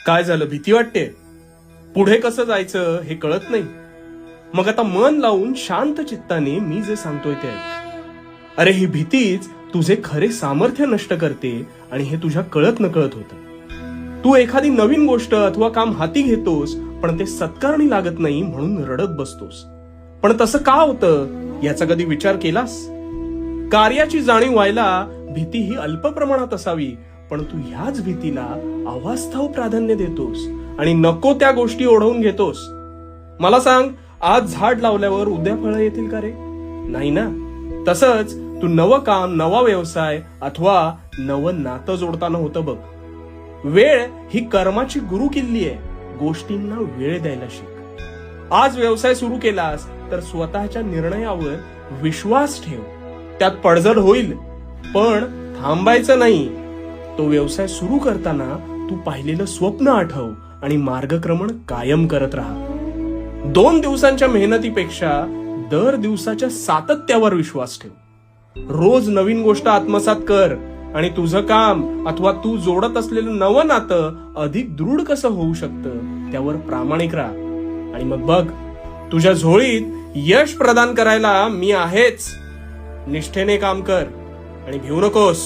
काय झालं, भीती वाटते? पुढे कसं जायचं हे कळत नाही? मग आता मन लावून शांत चित्ताने मी जे सांगतोय ते ऐक. अरे ही भीतीच तुझे खरे सामर्थ्य नष्ट करते आणि हे तुझ्या कळत नकळत होतं. तू एखादी नवीन गोष्ट अथवा काम हाती घेतोस पण ते सत्कारणी लागत नाही म्हणून रडत बसतोस. पण तसं का होतं याचा कधी विचार केलास? कार्याची जाणीव व्हायला भीती ही अल्प प्रमाणात असावी, पण तू ह्याच भीतीला अवास्तव प्राधान्य देतोस आणि नको त्या गोष्टी ओढवून घेतोस. मला सांग, आज झाड लावल्यावर उद्या फळं येतील का रे? नाही ना. तसंच तू नवं काम, नवा व्यवसाय अथवा नवं नातं जोडताना होतं बघ. वेळ ही कर्माची गुरु किल्ली आहे. गोष्टींना वेळ द्यायला शिक. आज व्यवसाय सुरू केलास तर स्वतःच्या निर्णयावर विश्वास ठेव. त्यात पडझड होईल पण थांबायचं नाही. तो व्यवसाय सुरू करताना तू पाहिलेलं स्वप्न आठव आणि मार्गक्रमण कायम करत राहा. 2 दिवसांच्या मेहनतीपेक्षा दर दिवसाच्या सातत्यावर विश्वास ठेव. रोज नवीन गोष्ट आत्मसात कर आणि तुझं काम अथवा तू जोडत असलेलं नवं नातं अधिक दृढ कसं होऊ शकतं त्यावर प्रामाणिक राहा. आणि मग बघ, तुझ्या झोळीत यश प्रदान करायला मी आहेच. निष्ठेने काम कर आणि भिवू नकोस.